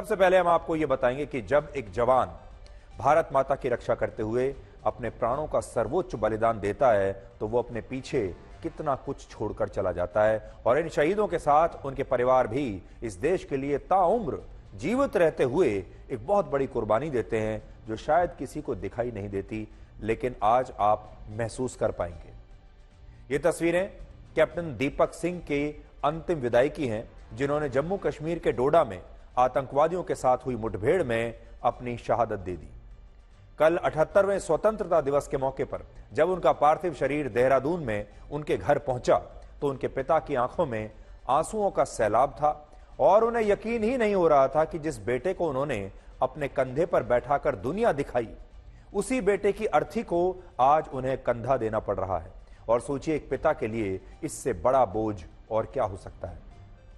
सबसे पहले हम आपको यह बताएंगे कि जब एक जवान भारत माता की रक्षा करते हुए अपने प्राणों का सर्वोच्च बलिदान देता है तो वो अपने पीछे कितना कुछ छोड़कर चला जाता है। और इन शहीदों के साथ उनके परिवार भी इस देश के लिए ताउम्र जीवित रहते हुए एक बहुत बड़ी कुर्बानी देते हैं जो शायद किसी को दिखाई नहीं देती, लेकिन आज आप महसूस कर पाएंगे। ये तस्वीरें कैप्टन दीपक सिंह के अंतिम विदाई की हैं, जिन्होंने जम्मू कश्मीर के डोडा में आतंकवादियों के साथ हुई मुठभेड़ में अपनी शहादत दे दी। कल 78वें स्वतंत्रता दिवस के मौके पर जब उनका पार्थिव शरीर देहरादून में उनके घर पहुंचा तो उनके पिता की आंखों में आंसुओं का सैलाब था और उन्हें यकीन ही नहीं हो रहा था कि जिस बेटे को उन्होंने अपने कंधे पर बैठाकर दुनिया दिखाई, उसी बेटे की अर्थी को आज उन्हें कंधा देना पड़ रहा है। और सोचिए, एक पिता के लिए इससे बड़ा बोझ और क्या हो सकता है।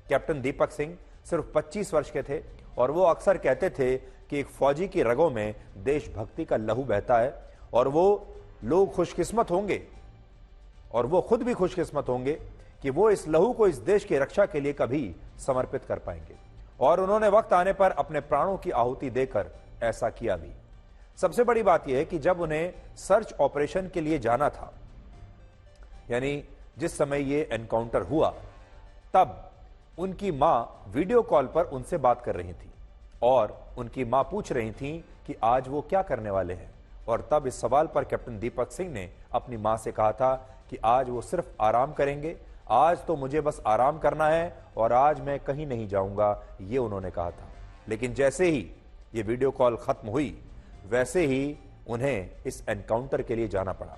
कैप्टन दीपक सिंह सिर्फ 25 वर्ष के थे और वो अक्सर कहते थे कि एक फौजी की रगों में देशभक्ति का लहू बहता है और वो लोग खुशकिस्मत होंगे और वो खुद भी खुशकिस्मत होंगे कि वो इस लहू को इस देश की रक्षा के लिए कभी समर्पित कर पाएंगे। और उन्होंने वक्त आने पर अपने प्राणों की आहुति देकर ऐसा किया भी। सबसे बड़ी बात यह है कि जब उन्हें सर्च ऑपरेशन के लिए जाना था, यानी जिस समय ये एनकाउंटर हुआ, तब उनकी मां वीडियो कॉल पर उनसे बात कर रही थी और उनकी मां पूछ रही थी कि आज वो क्या करने वाले हैं। और तब इस सवाल पर कैप्टन दीपक सिंह ने अपनी मां से कहा था कि आज वो सिर्फ आराम करेंगे, आज तो मुझे बस आराम करना है और आज मैं कहीं नहीं जाऊंगा, ये उन्होंने कहा था। लेकिन जैसे ही ये वीडियो कॉल खत्म हुई, वैसे ही उन्हें इस एनकाउंटर के लिए जाना पड़ा।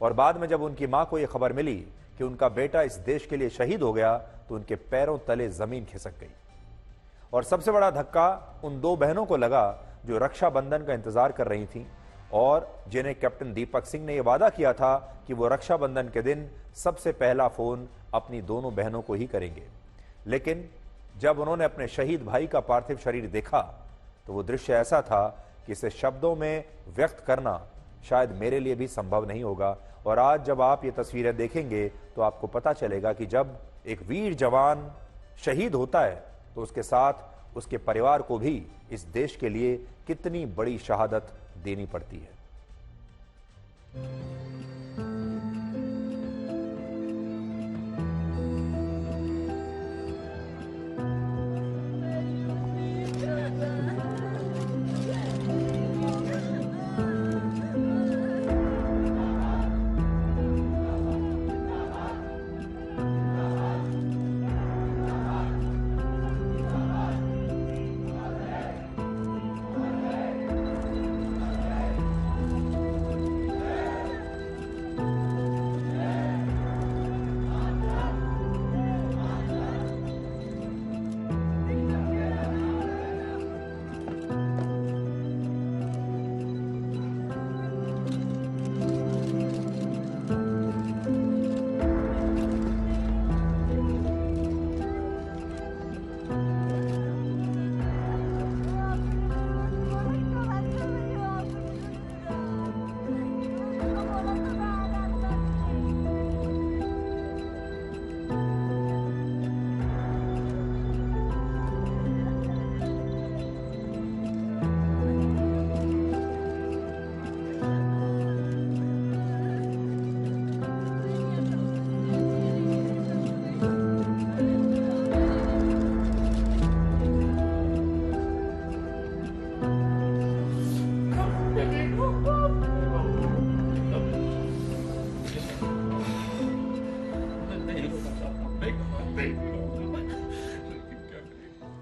और बाद में जब उनकी मां को यह खबर मिली कि उनका बेटा इस देश के लिए शहीद हो गया तो उनके पैरों तले जमीन खिसक गई। और सबसे बड़ा धक्का उन दो बहनों को लगा जो रक्षाबंधन का इंतजार कर रही थीं और जिन्हें कैप्टन दीपक सिंह ने यह वादा किया था कि वो रक्षाबंधन के दिन सबसे पहला फोन अपनी दोनों बहनों को ही करेंगे। लेकिन जब उन्होंने अपने शहीद भाई का पार्थिव शरीर देखा तो वो दृश्य ऐसा था कि इसे शब्दों में व्यक्त करना शायद मेरे लिए भी संभव नहीं होगा। और आज जब आप ये तस्वीरें देखेंगे तो आपको पता चलेगा कि जब एक वीर जवान शहीद होता है तो उसके साथ उसके परिवार को भी इस देश के लिए कितनी बड़ी शहादत देनी पड़ती है।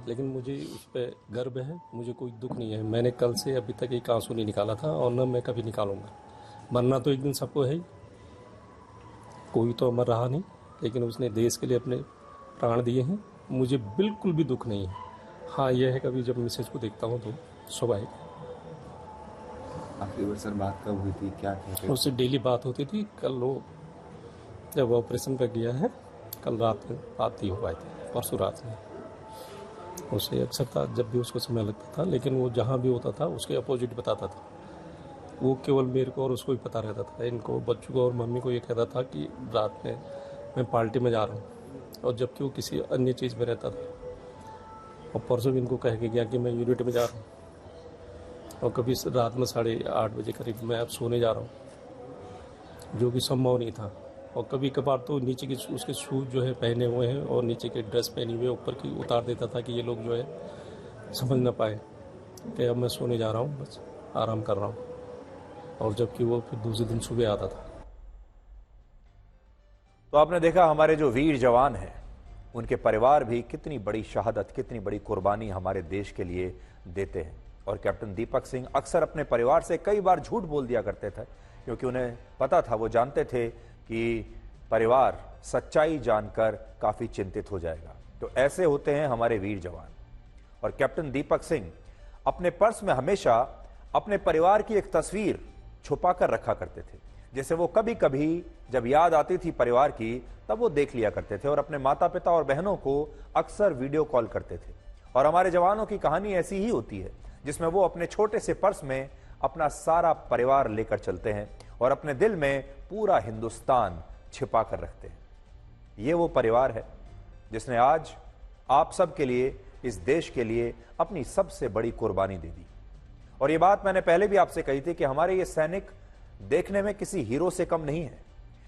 लेकिन मुझे उस पर गर्व है, मुझे कोई दुख नहीं है। मैंने कल से अभी तक एक आंसू नहीं निकाला था और न मैं कभी निकालूंगा। मरना तो एक दिन सबको है ही, कोई तो मर रहा नहीं, लेकिन उसने देश के लिए अपने प्राण दिए हैं। मुझे बिल्कुल भी दुख नहीं है। हाँ, यह है कभी जब मिसेज को देखता हूँ तो स्वाभाविक। आखिरी बार सर बात कब हुई थी, क्या कहते? उससे डेली बात होती थी। कल वो जब ऑपरेशन पर गया है, कल रात में बात ही हो पाई थी, परसों रात में। उससे अक्सर था, जब भी उसको समय लगता था, लेकिन वो जहाँ भी होता था उसके अपोजिट बताता था। वो केवल मेरे को और उसको ही पता रहता था। इनको बच्चों को और मम्मी को ये कहता था कि रात में मैं पार्टी में जा रहा हूँ, और जबकि वो किसी अन्य चीज़ में रहता था। और परसों भी इनको कह के गया कि मैं यूनिट में जा रहा हूँ, और कभी रात में 8:30 बजे करीब मैं अब सोने जा रहा हूँ, जो कि संभव नहीं था। और कभी कभार तो नीचे के उसके शूज जो है पहने हुए हैं और नीचे के ड्रेस पहनी हुई है, ऊपर की उतार देता था कि ये लोग जो है समझ ना पाए कि अब मैं सोने जा रहा हूँ, बस आराम कर रहा हूँ। और जबकि वो फिर दूसरे दिन सुबह आता था। तो आपने देखा हमारे जो वीर जवान हैं, उनके परिवार भी कितनी बड़ी शहादत, कितनी बड़ी कुर्बानी हमारे देश के लिए देते हैं। और कैप्टन दीपक सिंह अक्सर अपने परिवार से कई बार झूठ बोल दिया करते थे, क्योंकि उन्हें पता था, वो जानते थे कि परिवार सच्चाई जानकर काफी चिंतित हो जाएगा। तो ऐसे होते हैं हमारे वीर जवान। और कैप्टन दीपक सिंह अपने पर्स में हमेशा अपने परिवार की एक तस्वीर छुपा कर रखा करते थे, जिसे वो कभी कभी जब याद आती थी परिवार की, तब वो देख लिया करते थे और अपने माता पिता और बहनों को अक्सर वीडियो कॉल करते थे। और हमारे जवानों की कहानी ऐसी ही होती है, जिसमें वो अपने छोटे से पर्स में अपना सारा परिवार लेकर चलते हैं और अपने दिल में पूरा हिंदुस्तान छिपा कर रखते हैं। ये वो परिवार है जिसने आज आप सब के लिए, इस देश के लिए अपनी सबसे बड़ी कुर्बानी दे दी। और ये बात मैंने पहले भी आपसे कही थी कि हमारे ये सैनिक देखने में किसी हीरो से कम नहीं है।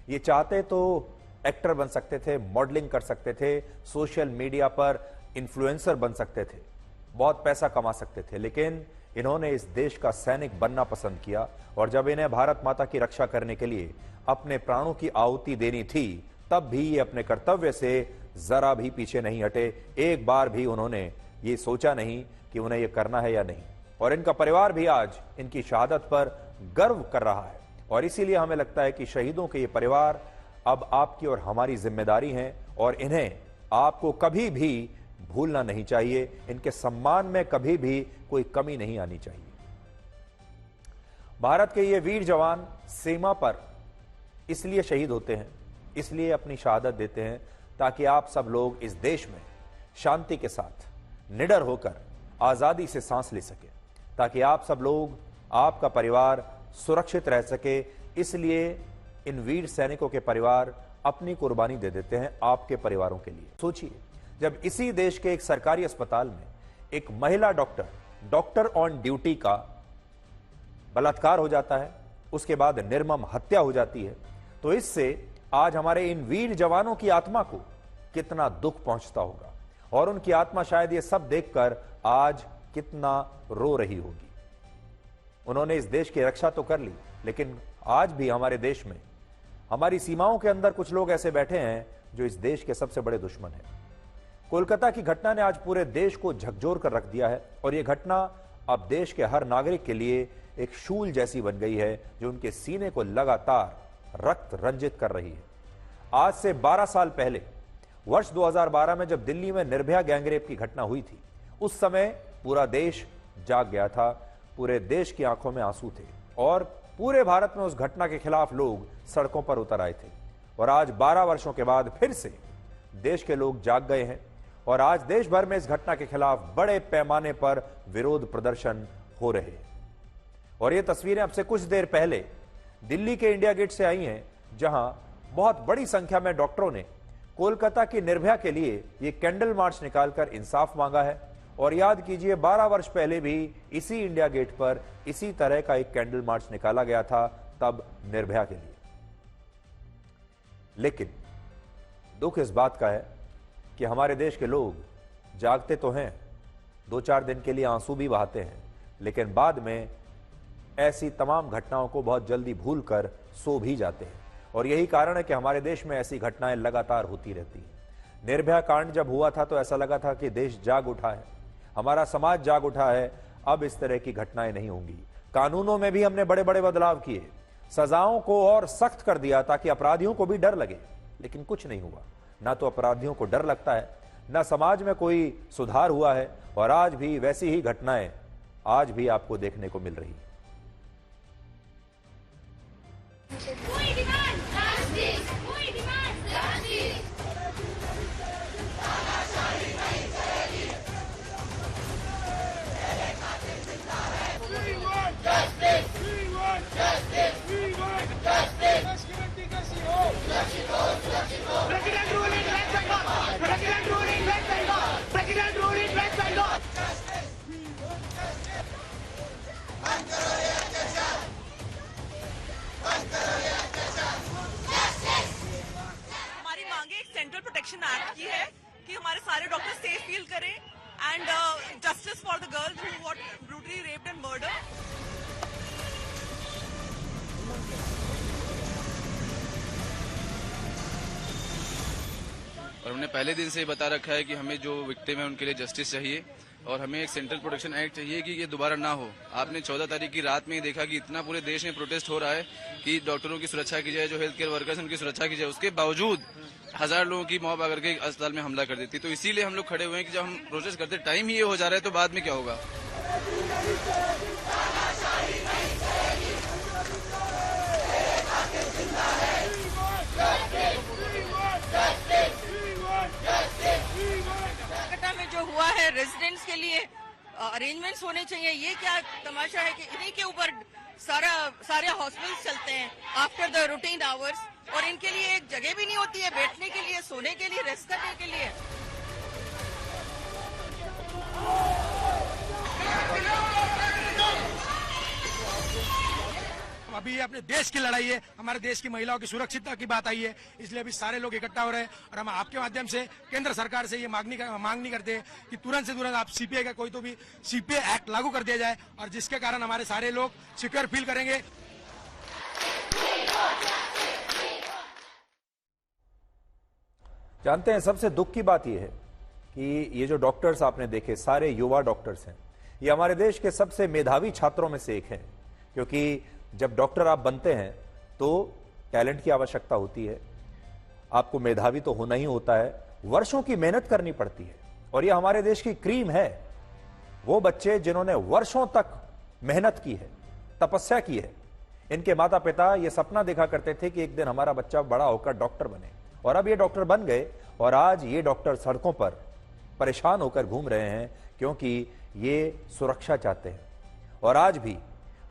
ये चाहते तो एक्टर बन सकते थे, मॉडलिंग कर सकते थे, सोशल मीडिया पर इन्फ्लुएंसर बन सकते थे, बहुत पैसा कमा सकते थे, लेकिन इन्होंने इस देश का सैनिक बनना पसंद किया। और जब इन्हें भारत माता की रक्षा करने के लिए अपने प्राणों की आहुति देनी थी, तब भी ये अपने कर्तव्य से जरा भी पीछे नहीं हटे। एक बार भी उन्होंने ये सोचा नहीं कि उन्हें ये करना है या नहीं। और इनका परिवार भी आज इनकी शहादत पर गर्व कर रहा है। और इसीलिए हमें लगता है कि शहीदों के ये परिवार अब आपकी और हमारी जिम्मेदारी हैं, और इन्हें आपको कभी भी भूलना नहीं चाहिए। इनके सम्मान में कभी भी कोई कमी नहीं आनी चाहिए। भारत के ये वीर जवान सीमा पर इसलिए शहीद होते हैं, इसलिए अपनी शहादत देते हैं, ताकि आप सब लोग इस देश में शांति के साथ निडर होकर आजादी से सांस ले सके, ताकि आप सब लोग, आपका परिवार सुरक्षित रह सके। इसलिए इन वीर सैनिकों के परिवार अपनी कुर्बानी दे देते हैं आपके परिवारों के लिए। सोचिए, जब इसी देश के एक सरकारी अस्पताल में एक महिला डॉक्टर ऑन ड्यूटी का बलात्कार हो जाता है, उसके बाद निर्मम हत्या हो जाती है, तो इससे आज हमारे इन वीर जवानों की आत्मा को कितना दुख पहुंचता होगा। और उनकी आत्मा शायद ये सब देखकर आज कितना रो रही होगी। उन्होंने इस देश की रक्षा तो कर ली, लेकिन आज भी हमारे देश में, हमारी सीमाओं के अंदर कुछ लोग ऐसे बैठे हैं जो इस देश के सबसे बड़े दुश्मन हैं। कोलकाता की घटना ने आज पूरे देश को झकझोर कर रख दिया है, और यह घटना अब देश के हर नागरिक के लिए एक शूल जैसी बन गई है, जो उनके सीने को लगातार रक्त रंजित कर रही है। आज से 12 साल पहले वर्ष 2012 में जब दिल्ली में निर्भया गैंगरेप की घटना हुई थी, उस समय पूरा देश जाग गया था, पूरे देश की आंखों में आंसू थे, और पूरे भारत में उस घटना के खिलाफ लोग सड़कों पर उतर आए थे। और आज 12 वर्षों के बाद फिर से देश के लोग जाग गए हैं, और आज देश भर में इस घटना के खिलाफ बड़े पैमाने पर विरोध प्रदर्शन हो रहे हैं। और ये तस्वीरें अब से कुछ देर पहले दिल्ली के इंडिया गेट से आई हैं, जहां बहुत बड़ी संख्या में डॉक्टरों ने कोलकाता की निर्भया के लिए ये कैंडल मार्च निकालकर इंसाफ मांगा है। और याद कीजिए, 12 वर्ष पहले भी इसी इंडिया गेट पर इसी तरह का एक कैंडल मार्च निकाला गया था, तब निर्भया के लिए। लेकिन दुख इस बात का है कि हमारे देश के लोग जागते तो हैं, 2-4 दिन के लिए आंसू भी बहाते हैं, लेकिन बाद में ऐसी तमाम घटनाओं को बहुत जल्दी भूलकर सो भी जाते हैं। और यही कारण है कि हमारे देश में ऐसी घटनाएं लगातार होती रहती हैं। निर्भया कांड जब हुआ था तो ऐसा लगा था कि देश जाग उठा है, हमारा समाज जाग उठा है, अब इस तरह की घटनाएं नहीं होंगी। कानूनों में भी हमने बड़े बड़े बदलाव किए, सजाओं को और सख्त कर दिया ताकि अपराधियों को भी डर लगे, लेकिन कुछ नहीं हुआ। ना तो अपराधियों को डर लगता है, ना समाज में कोई सुधार हुआ है, और आज भी वैसी ही घटनाएं आज भी आपको देखने को मिल रही है। President rule in West Bengal. justice for the girls who were brutally raped and murdered. और हमने पहले दिन से ही बता रखा है कि हमें जो विक्टिम है उनके लिए जस्टिस चाहिए और हमें एक सेंट्रल प्रोटेक्शन एक्ट चाहिए कि ये दोबारा ना हो। आपने 14 तारीख की रात में ही देखा कि इतना पूरे देश में प्रोटेस्ट हो रहा है कि डॉक्टरों की सुरक्षा की जाए, जो हेल्थ केयर वर्कर्स उनकी सुरक्षा की जाए। उसके बावजूद 1000 लोगों की मॉब आकर के अस्पताल में हमला कर देती। तो इसीलिए हम लोग खड़े हुए हैं कि जब हम प्रोटेस्ट करते टाइम ही ये हो जा रहा है तो बाद में क्या होगा। में जो हुआ है रेजिडेंट्स के लिए अरेंजमेंट्स होने चाहिए। ये क्या तमाशा है कि इन्हीं के ऊपर सारे हॉस्पिटल्स चलते हैं आफ्टर द रूटीन आवर्स, और इनके लिए एक जगह भी नहीं होती है बैठने के लिए, सोने के लिए, रेस्ट करने के लिए। अभी ये अपने देश की लड़ाई है, हमारे देश की महिलाओं की सुरक्षितता की बात आई है, इसलिए अभी सारे लोग इकट्ठा हो रहे हैं और हम आपके माध्यम से केंद्र सरकार से ये मांग नहीं करते हैं कि तुरंत से तुरंत आप सीपीआई का कोई तो भी सीपीआई एक्ट लागू कर दिया जाए और जिसके कारण हमारे सारे लोग सिक्योर फील करेंगे। जानते हैं, सबसे दुख की बात यह है कि ये जो डॉक्टर्स आपने देखे सारे युवा डॉक्टर्स हैं, ये हमारे देश के सबसे मेधावी छात्रों में से एक हैं, क्योंकि जब डॉक्टर आप बनते हैं तो टैलेंट की आवश्यकता होती है, आपको मेधावी तो होना ही होता है, वर्षों की मेहनत करनी पड़ती है। और ये हमारे देश की क्रीम है, वो बच्चे जिन्होंने वर्षों तक मेहनत की है, तपस्या की है। इनके माता पिता ये सपना देखा करते थे कि एक दिन हमारा बच्चा बड़ा होकर डॉक्टर बने, और अब ये डॉक्टर बन गए और आज ये डॉक्टर सड़कों पर परेशान होकर घूम रहे हैं क्योंकि ये सुरक्षा चाहते हैं। और आज भी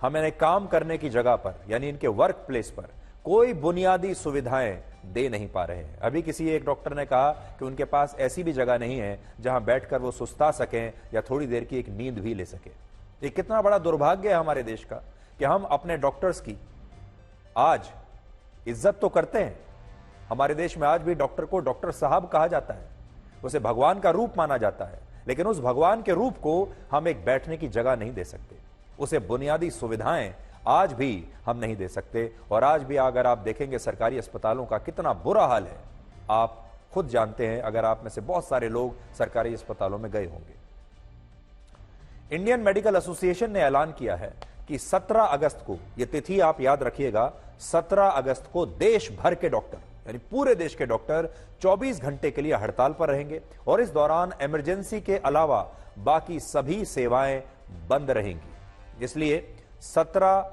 हम इन्हें काम करने की जगह पर यानी इनके वर्क प्लेस पर कोई बुनियादी सुविधाएं दे नहीं पा रहे हैं। अभी किसी एक डॉक्टर ने कहा कि उनके पास ऐसी भी जगह नहीं है जहां बैठकर वो सुस्ता सकें या थोड़ी देर की एक नींद भी ले सके। ये कितना बड़ा दुर्भाग्य है हमारे देश का कि हम अपने डॉक्टर्स की आज इज्जत तो करते हैं। हमारे देश में आज भी डॉक्टर को डॉक्टर साहब कहा जाता है, उसे भगवान का रूप माना जाता है, लेकिन उस भगवान के रूप को हम एक बैठने की जगह नहीं दे सकते, उसे बुनियादी सुविधाएं आज भी हम नहीं दे सकते। और आज भी अगर आप देखेंगे सरकारी अस्पतालों का कितना बुरा हाल है, आप खुद जानते हैं, अगर आप में से बहुत सारे लोग सरकारी अस्पतालों में गए होंगे। इंडियन मेडिकल एसोसिएशन ने ऐलान किया है कि 17 अगस्त को, यह तिथि आप याद रखिएगा, 17 अगस्त को देश भर के डॉक्टर यानी पूरे देश के डॉक्टर 24 घंटे के लिए हड़ताल पर रहेंगे और इस दौरान इमरजेंसी के अलावा बाकी सभी सेवाएं बंद रहेंगी। इसलिए 17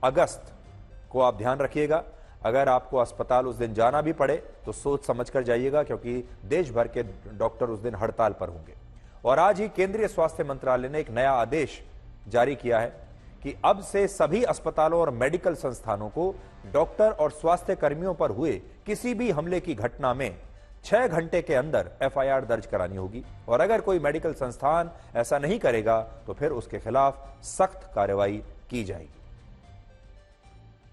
अगस्त को आप ध्यान रखिएगा। अगर आपको अस्पताल उस दिन जाना भी पड़े तो सोच समझकर जाइएगा, क्योंकि देश भर के डॉक्टर उस दिन हड़ताल पर होंगे। और आज ही केंद्रीय स्वास्थ्य मंत्रालय ने एक नया आदेश जारी किया है कि अब से सभी अस्पतालों और मेडिकल संस्थानों को डॉक्टर और स्वास्थ्य कर्मियों पर हुए किसी भी हमले की घटना में 6 घंटे के अंदर एफआईआर दर्ज करानी होगी, और अगर कोई मेडिकल संस्थान ऐसा नहीं करेगा तो फिर उसके खिलाफ सख्त कार्रवाई की जाएगी।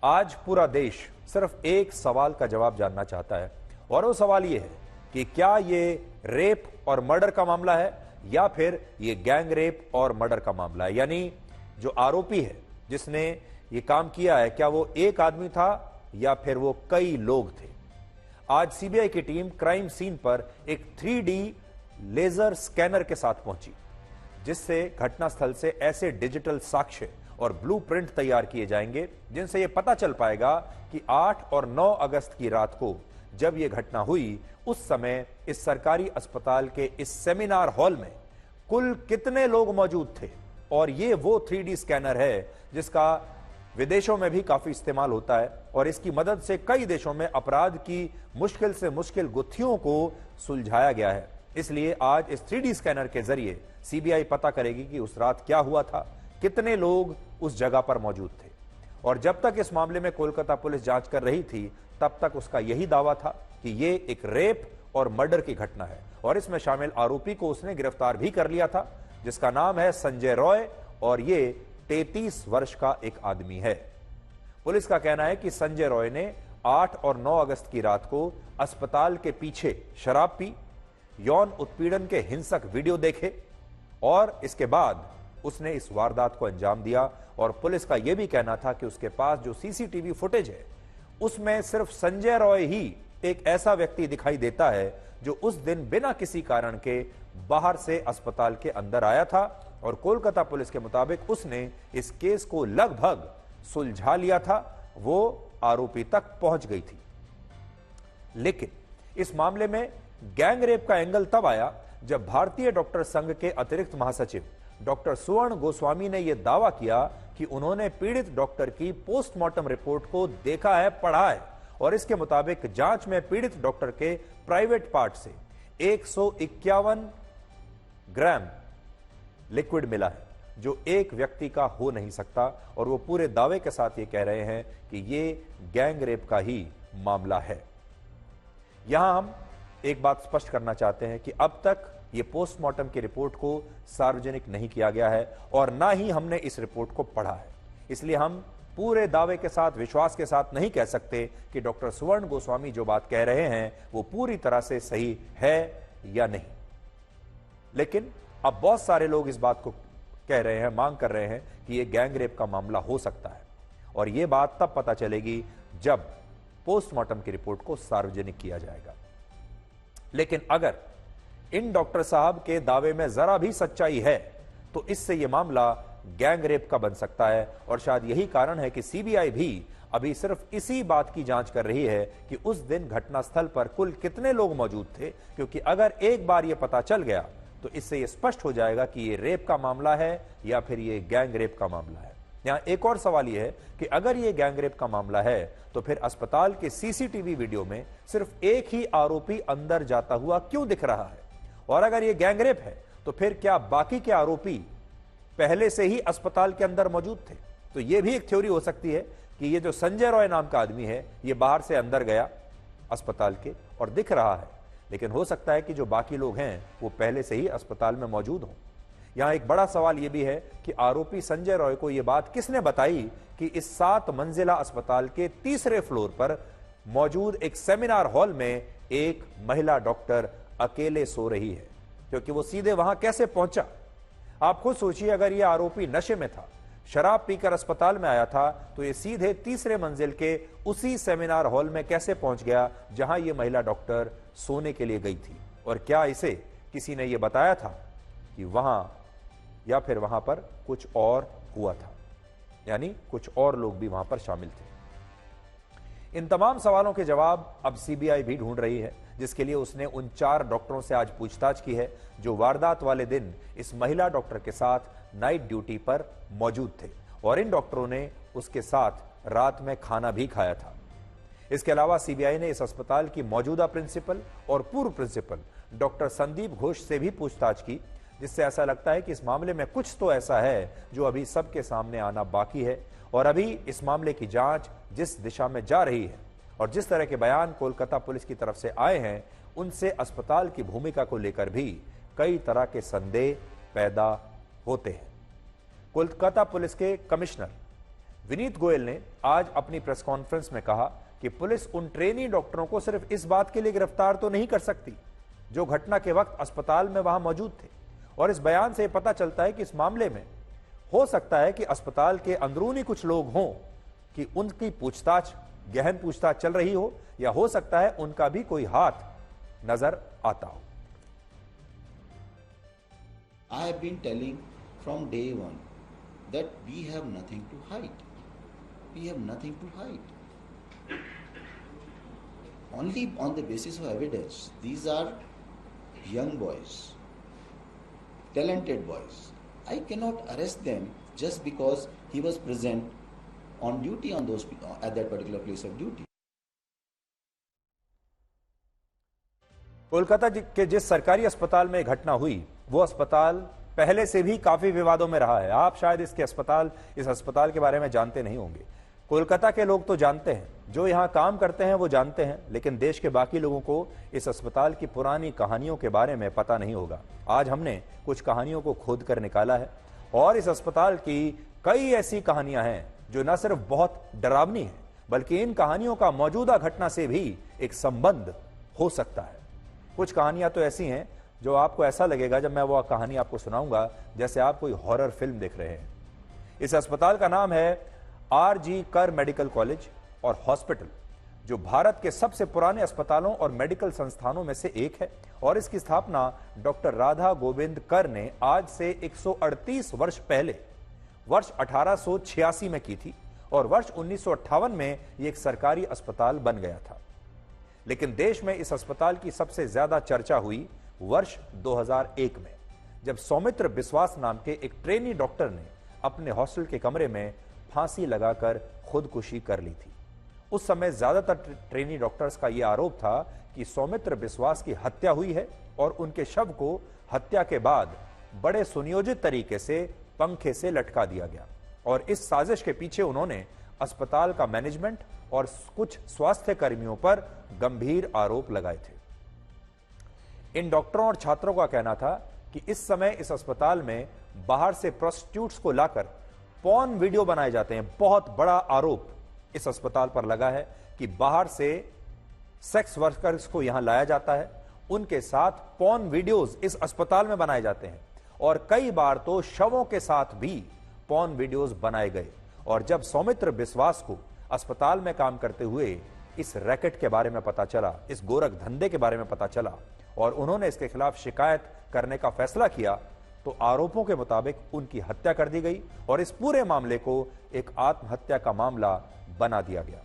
आज पूरा देश सिर्फ एक सवाल का जवाब जानना चाहता है, और वो सवाल ये है कि क्या ये रेप और मर्डर का मामला है या फिर ये गैंग रेप और मर्डर का मामला है। यानी जो आरोपी है जिसने ये काम किया है, क्या वो एक आदमी था या फिर वो कई लोग थे। आज सीबीआई की टीम क्राइम सीन पर एक 3D लेजर स्कैनर के साथ पहुंची, जिससे घटनास्थल से ऐसे डिजिटल साक्ष्य और ब्लूप्रिंट तैयार किए जाएंगे जिनसे यह पता चल पाएगा कि 8 और 9 अगस्त की रात को जब यह घटना हुई उस समय इस सरकारी अस्पताल के इस सेमिनार हॉल में कुल कितने लोग मौजूद थे। और ये वो 3D स्कैनर है जिसका विदेशों में भी काफी इस्तेमाल होता है, और इसकी मदद से कई देशों में अपराध की मुश्किल से मुश्किल गुत्थियों को सुलझाया गया है। इसलिए आज इस 3D स्कैनर के जरिए सीबीआई पता करेगी कि उस रात क्या हुआ था, कितने लोग उस जगह पर मौजूद थे। और जब तक इस मामले में कोलकाता पुलिस जांच कर रही थी तब तक उसका यही दावा था कि ये एक रेप और मर्डर की घटना है, और इसमें शामिल आरोपी को उसने गिरफ्तार भी कर लिया था, जिसका नाम है संजय रॉय, और ये 33 वर्ष का एक आदमी है। पुलिस का कहना है कि संजय रॉय ने 8 और 9 अगस्त की रात को अस्पताल के पीछे शराब पी, यौन उत्पीड़न के हिंसक वीडियो देखे और इसके बाद उसने इस वारदात को अंजाम दिया। और पुलिस का यह भी कहना था कि उसके पास जो सीसीटीवी फुटेज है उसमें सिर्फ संजय रॉय ही एक ऐसा व्यक्ति दिखाई देता है जो उस दिन बिना किसी कारण के बाहर से अस्पताल के अंदर आया था। और कोलकाता पुलिस के मुताबिक उसने इस केस को लगभग सुलझा लिया था, वो आरोपी तक पहुंच गई थी। लेकिन इस मामले में गैंगरेप का एंगल तब आया जब भारतीय डॉक्टर संघ के अतिरिक्त महासचिव डॉक्टर सुवर्ण गोस्वामी ने यह दावा किया कि उन्होंने पीड़ित डॉक्टर की पोस्टमार्टम रिपोर्ट को देखा है, पढ़ा है और इसके मुताबिक जांच में पीड़ित डॉक्टर के प्राइवेट पार्ट से 151 ग्राम लिक्विड मिला है, जो एक व्यक्ति का हो नहीं सकता। और वो पूरे दावे के साथ ये कह रहे हैं कि ये गैंगरेप का ही मामला है। यहां हम एक बात स्पष्ट करना चाहते हैं कि अब तक ये पोस्टमार्टम की रिपोर्ट को सार्वजनिक नहीं किया गया है और ना ही हमने इस रिपोर्ट को पढ़ा है, इसलिए हम पूरे दावे के साथ, विश्वास के साथ नहीं कह सकते कि डॉक्टर सुवर्ण गोस्वामी जो बात कह रहे हैं वो पूरी तरह से सही है या नहीं। लेकिन अब बहुत सारे लोग इस बात को कह रहे हैं, मांग कर रहे हैं कि यह गैंगरेप का मामला हो सकता है और यह बात तब पता चलेगी जब पोस्टमार्टम की रिपोर्ट को सार्वजनिक किया जाएगा। लेकिन अगर इन डॉक्टर साहब के दावे में जरा भी सच्चाई है तो इससे यह मामला गैंगरेप का बन सकता है। और शायद यही कारण है कि सीबीआई भी अभी सिर्फ इसी बात की जांच कर रही है कि उस दिन घटनास्थल पर कुल कितने लोग मौजूद थे, क्योंकि अगर एक बार यह पता चल गया तो इससे यह स्पष्ट हो जाएगा कि यह रेप का मामला है या फिर यह गैंगरेप का मामला है। यहां एक और सवाल यह है कि अगर यह गैंगरेप का मामला है तो फिर अस्पताल के सीसीटीवी वीडियो में सिर्फ एक ही आरोपी अंदर जाता हुआ क्यों दिख रहा है? और अगर यह गैंगरेप है तो फिर क्या बाकी के आरोपी पहले से ही अस्पताल के अंदर मौजूद थे? तो यह भी एक थ्योरी हो सकती है कि यह जो संजय रॉय नाम का आदमी है यह बाहर से अंदर गया अस्पताल के और दिख रहा है, लेकिन हो सकता है कि जो बाकी लोग हैं वो पहले से ही अस्पताल में मौजूद हों। यहां एक बड़ा सवाल यह भी है कि आरोपी संजय रॉय को यह बात किसने बताई कि इस 7 मंजिला अस्पताल के तीसरे फ्लोर पर मौजूद एक सेमिनार हॉल में एक महिला डॉक्टर अकेले सो रही है, क्योंकि वो सीधे वहां कैसे पहुंचा? आप खुद सोचिए, अगर यह आरोपी नशे में था, शराब पीकर अस्पताल में आया था, तो ये सीधे तीसरे मंजिल के उसी सेमिनार हॉल में कैसे पहुंच गया जहां यह महिला डॉक्टर सोने के लिए गई थी? और क्या इसे किसी ने यह बताया था कि वहां या फिर वहां पर कुछ और हुआ था, यानी कुछ और लोग भी वहां पर शामिल थे? इन तमाम सवालों के जवाब अब सीबीआई भी ढूंढ रही है, जिसके लिए उसने उन 4 डॉक्टरों से आज पूछताछ की है जो वारदात वाले दिन इस महिला डॉक्टर के साथ नाइट ड्यूटी पर मौजूद थे और इन डॉक्टरों ने उसके साथ रात में खाना भी खाया था। इसके अलावा सीबीआई ने इस अस्पताल की मौजूदा प्रिंसिपल और पूर्व प्रिंसिपल डॉक्टर संदीप घोष से भी पूछताछ की, जिससे ऐसा लगता है कि इस मामले में कुछ तो ऐसा है जो अभी सबके सामने आना बाकी है। और अभी इस मामले की जांच जिस दिशा में जा रही है और जिस तरह के बयान कोलकाता पुलिस की तरफ से आए हैं, उनसे अस्पताल की भूमिका को लेकर भी कई तरह के संदेह पैदा होते हैं। कोलकाता पुलिस के कमिश्नर विनीत गोयल ने आज अपनी प्रेस कॉन्फ्रेंस में कहा कि पुलिस उन ट्रेनी डॉक्टरों को सिर्फ इस बात के लिए गिरफ्तार तो नहीं कर सकती जो घटना के वक्त अस्पताल में वहां मौजूद थे। और इस बयान से पता चलता है कि इस मामले में हो सकता है कि अस्पताल के अंदरूनी कुछ लोग हों कि उनकी पूछताछ, गहन पूछताछ चल रही हो, या हो सकता है उनका भी कोई हाथ नजर आता हो। I have been telling from day one that we have nothing to hide. We have nothing to hide. Only on the basis of evidence. These are young boys, talented boys. I cannot arrest them just because he was present on duty on those at that particular place of duty. Kolkata के जिस सरकारी अस्पताल में घटना हुई वो अस्पताल पहले से भी काफी विवादों में रहा है। आप शायद इस अस्पताल के बारे में जानते नहीं होंगे। कोलकाता के लोग तो जानते हैं, जो यहां काम करते हैं वो जानते हैं, लेकिन देश के बाकी लोगों को इस अस्पताल की पुरानी कहानियों के बारे में पता नहीं होगा। आज हमने कुछ कहानियों को खोद कर निकाला है और इस अस्पताल की कई ऐसी कहानियां हैं जो न सिर्फ बहुत डरावनी है, बल्कि इन कहानियों का मौजूदा घटना से भी एक संबंध हो सकता है। कुछ कहानियां तो ऐसी हैं जो आपको ऐसा लगेगा जब मैं वो कहानी आपको सुनाऊंगा जैसे आप कोई हॉरर फिल्म देख रहे हैं। इस अस्पताल का नाम है आर.जी. कर मेडिकल कॉलेज और हॉस्पिटल, जो भारत के सबसे पुराने अस्पतालों और मेडिकल संस्थानों में से एक है और इसकी स्थापना डॉक्टर राधा गोविंद कर ने आज से 138 वर्ष पहले वर्ष 1886 में की थी और वर्ष 1958 में यह एक सरकारी अस्पताल बन गया था। लेकिन देश में इस अस्पताल की सबसे ज्यादा चर्चा हुई वर्ष 2001 में, जब सौमित्र बिस्वास नाम के एक ट्रेनी डॉक्टर ने अपने हॉस्टल के कमरे में फांसी लगाकर खुदकुशी कर ली थी। उस समय ज्यादातर ट्रेनी डॉक्टर्स का यह आरोप था कि सौमित्र बिस्वास की हत्या हुई है और उनके शव को हत्या के बाद बड़े सुनियोजित तरीके से पंखे से लटका दिया गया और इस साजिश के पीछे उन्होंने अस्पताल का मैनेजमेंट और कुछ स्वास्थ्य कर्मियों पर गंभीर आरोप लगाए थे। इन डॉक्टरों और छात्रों का कहना था कि इस समय इस अस्पताल में बाहर से प्रोस्टिट्यूट्स को लाकर पॉर्न वीडियो बनाए जाते हैं। बहुत बड़ा आरोप इस अस्पताल पर लगा है कि बाहर से सेक्स वर्कर्स को यहां लाया जाता है, उनके साथ पॉर्न वीडियोस इस अस्पताल में बनाए जाते हैं और कई बार तो शवों के साथ भी पॉर्न वीडियोस बनाए गए। और जब सौमित्र बिस्वास को अस्पताल में काम करते हुए इस रैकेट के बारे में पता चला, इस गोरख धंधे के बारे में पता चला और उन्होंने इसके खिलाफ शिकायत करने का फैसला किया, तो आरोपों के मुताबिक उनकी हत्या कर दी गई और इस पूरे मामले को एक आत्महत्या का मामला बना दिया गया।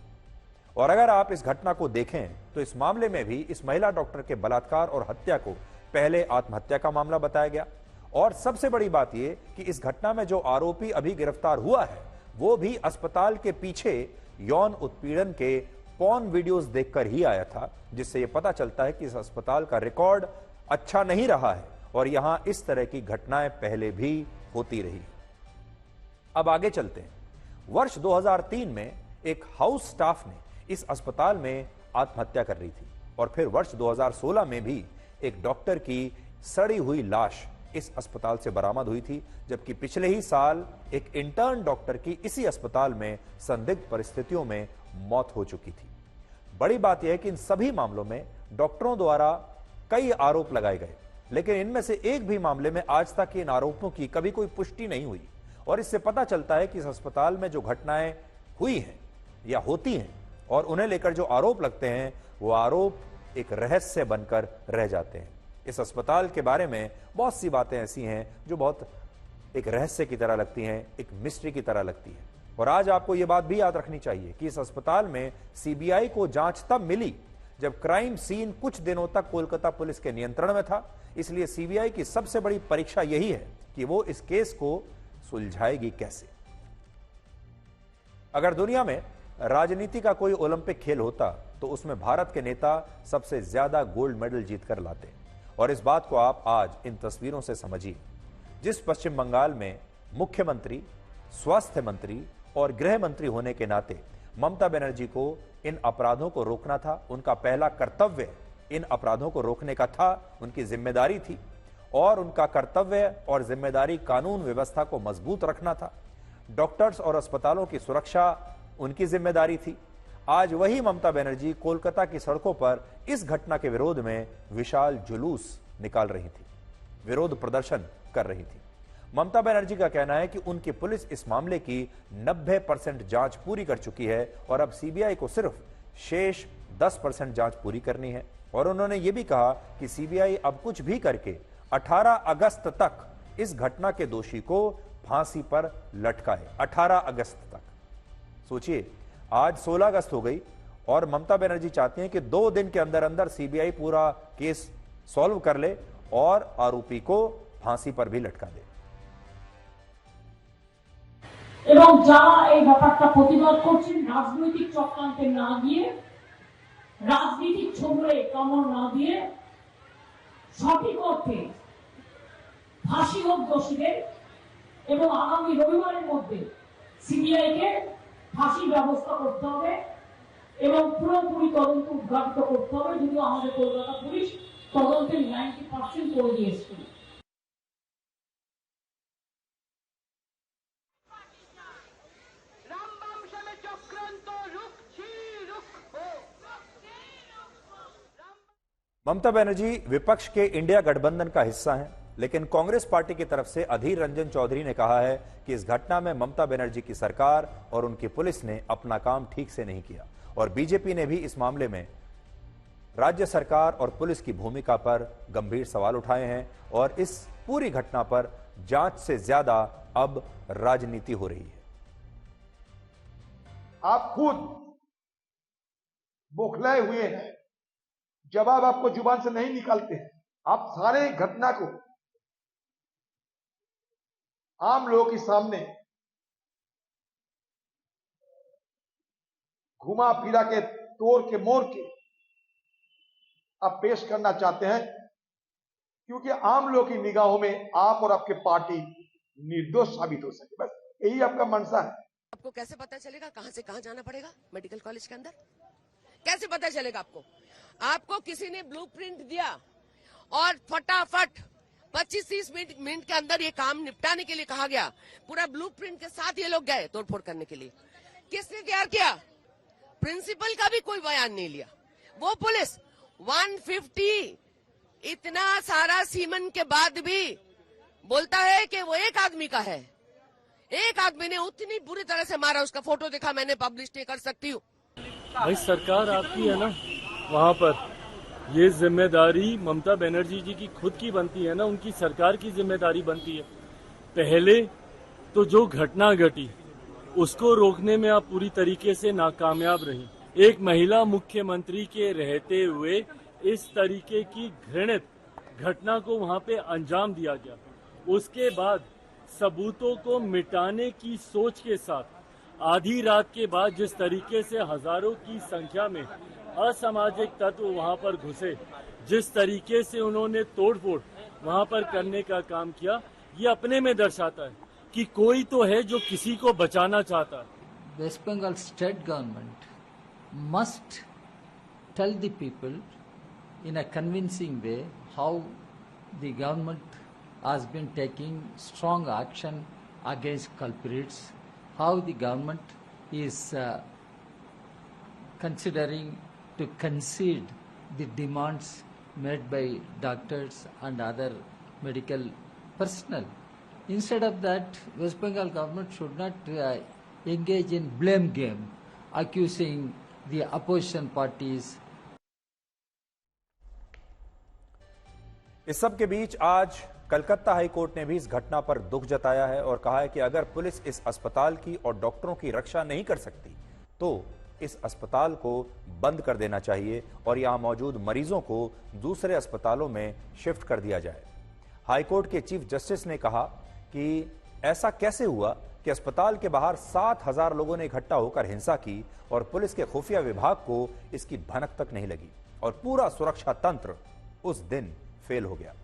और अगर आप इस घटना को देखें तो इस मामले में भी इस महिला डॉक्टर के बलात्कार और हत्या को पहले आत्महत्या का मामला बताया गया और सबसे बड़ी बात यह कि इस घटना में जो आरोपी अभी गिरफ्तार हुआ है वो भी अस्पताल के पीछे यौन उत्पीड़न के पॉर्न वीडियोस देखकर ही आया था, जिससे यह पता चलता है कि इस अस्पताल का रिकॉर्ड अच्छा नहीं रहा है और यहां इस तरह की घटनाएं पहले भी होती रही। अब आगे चलते हैं। वर्ष 2003 में एक हाउस स्टाफ ने इस अस्पताल में आत्महत्या कर रही थी और फिर वर्ष 2016 में भी एक डॉक्टर की सड़ी हुई लाश इस अस्पताल से बरामद हुई थी, जबकि पिछले ही साल एक इंटर्न डॉक्टर की इसी अस्पताल में संदिग्ध परिस्थितियों में मौत हो चुकी थी। बड़ी बात यह है कि इन सभी मामलों में डॉक्टरों द्वारा कई आरोप लगाए गए, लेकिन इनमें से एक भी मामले में आज तक इन आरोपों की कभी कोई पुष्टि नहीं हुई और इससे पता चलता है कि इस अस्पताल में जो घटनाएं हुई हैं या होती हैं और उन्हें लेकर जो आरोप लगते हैं वो आरोप एक रहस्य बनकर रह जाते हैं। इस अस्पताल के बारे में बहुत सी बातें ऐसी हैं जो बहुत एक रहस्य की तरह लगती हैं, एक मिस्ट्री की तरह लगती है। और आज आपको यह बात भी याद रखनी चाहिए कि इस अस्पताल में सीबीआई को जांच तब मिली जब क्राइम सीन कुछ दिनों तक कोलकाता पुलिस के नियंत्रण में था। इसलिए सीबीआई की सबसे बड़ी परीक्षा यही है कि वो इस केस को सुलझाएगी कैसे। अगर दुनिया में राजनीति का कोई ओलंपिक खेल होता तो उसमें भारत के नेता सबसे ज्यादा गोल्ड मेडल जीतकर लाते और इस बात को आप आज इन तस्वीरों से समझिए। जिस पश्चिम बंगाल में मुख्यमंत्री, स्वास्थ्य मंत्री और गृह मंत्री होने के नाते ममता बनर्जी को इन अपराधों को रोकना था, उनका पहला कर्तव्य इन अपराधों को रोकने का था, उनकी जिम्मेदारी थी और उनका कर्तव्य और जिम्मेदारी कानून व्यवस्था को मजबूत रखना था। डॉक्टर्स और अस्पतालों की सुरक्षा उनकी जिम्मेदारी थी। आज वही ममता बनर्जी कोलकाता की सड़कों पर इस घटना के विरोध में विशाल जुलूस निकाल रही थी, विरोध प्रदर्शन कर रही थी। ममता बनर्जी का कहना है कि उनकी पुलिस इस मामले की 90% जांच पूरी कर चुकी है और अब सीबीआई को सिर्फ शेष 10% जांच पूरी करनी है। और उन्होंने ये भी कहा कि सीबीआई अब कुछ भी करके 18 अगस्त तक इस घटना के दोषी को फांसी पर लटकाए। 18 अगस्त तक। सोचिए, आज 16 अगस्त हो गई और ममता बनर्जी चाहती हैं कि 2 दिन के अंदर अंदर सीबीआई पूरा केस सॉल्व कर ले और आरोपी को फांसी पर भी लटका दे। এবং যারা এই ব্যাপারটা প্রতিবাদ করছেন রাজনৈতিক চক্রান্তে না গিয়ে, রাজনীতিক ছোবলে কামড় না দিয়ে সঠিক অর্থে ফাঁসি হোক দোষীদের এবং আগামী রবিবারের মধ্যে সিবিআইকে ফাঁসির ব্যবস্থা করতে হবে এবং পুরোপুরি তদন্ত উদ্ঘাটিত করতে হবে। যদিও আমাদের কলকাতা পুলিশ তদন্তের 90% করে দিয়েছে। ममता बनर्जी विपक्ष के इंडिया गठबंधन का हिस्सा हैं, लेकिन कांग्रेस पार्टी की तरफ से अधीर रंजन चौधरी ने कहा है कि इस घटना में ममता बनर्जी की सरकार और उनकी पुलिस ने अपना काम ठीक से नहीं किया और बीजेपी ने भी इस मामले में राज्य सरकार और पुलिस की भूमिका पर गंभीर सवाल उठाए हैं और इस पूरी घटना पर जांच से ज्यादा अब राजनीति हो रही है। आप खुद बौखलाए हुए हैं, जवाब आपको जुबान से नहीं निकालते हैं। आप सारे घटना को आम लोगों के सामने घुमा फिरा के तोड़ के मोड़ के आप पेश करना चाहते हैं, क्योंकि आम लोगों की निगाहों में आप और आपके पार्टी निर्दोष साबित हो सके। बस यही आपका मनसा है। आपको कैसे पता चलेगा कहां से कहां जाना पड़ेगा मेडिकल कॉलेज के अंदर? कैसे पता चलेगा आपको? आपको किसी ने ब्लूप्रिंट दिया और फटाफट 25-30 मिनट के अंदर ये काम निपटाने के लिए कहा गया। पूरा ब्लूप्रिंट के साथ ये लोग गए तोड़फोड़ करने के लिए। किसने तैयार किया? प्रिंसिपल का भी कोई बयान नहीं लिया। वो पुलिस 150 इतना सारा सीमन के बाद भी बोलता है कि वो एक आदमी का है। एक आदमी ने उतनी बुरी तरह से मारा, उसका फोटो देखा मैंने, पब्लिश नहीं कर सकती हूँ। भाई सरकार आपकी है ना, वहाँ पर ये जिम्मेदारी ममता बनर्जी जी की खुद की बनती है ना, उनकी सरकार की जिम्मेदारी बनती है। पहले तो जो घटना घटी उसको रोकने में आप पूरी तरीके से नाकामयाब रही। एक महिला मुख्यमंत्री के रहते हुए इस तरीके की घृणित घटना को वहाँ पे अंजाम दिया गया। उसके बाद सबूतों को मिटाने की सोच के साथ आधी रात के बाद जिस तरीके से हजारों की संख्या में असामाजिक तत्व वहां पर घुसे, जिस तरीके से उन्होंने तोड़फोड़ वहां पर करने का काम किया, ये अपने में दर्शाता है कि कोई तो है जो किसी को बचाना चाहता है। West Bengal state government must tell the people in a convincing way how the government has been taking strong action against culprits, how the government is considering to concede the demands made by doctors and other medical personnel. Instead of that, West Bengal government should not engage in blame game, accusing the opposition parties. इस सब के बीच आज Calcutta high court ने भी इस घटना पर दुख जताया है और कहा है कि अगर पुलिस इस अस्पताल की और डॉक्टरों की रक्षा नहीं कर सकती तो इस अस्पताल को बंद कर देना चाहिए और यहां मौजूद मरीजों को दूसरे अस्पतालों में शिफ्ट कर दिया जाए। हाईकोर्ट के चीफ जस्टिस ने कहा कि ऐसा कैसे हुआ कि अस्पताल के बाहर 7,000 लोगों ने इकट्ठा होकर हिंसा की और पुलिस के खुफिया विभाग को इसकी भनक तक नहीं लगी और पूरा सुरक्षा तंत्र उस दिन फेल हो गया।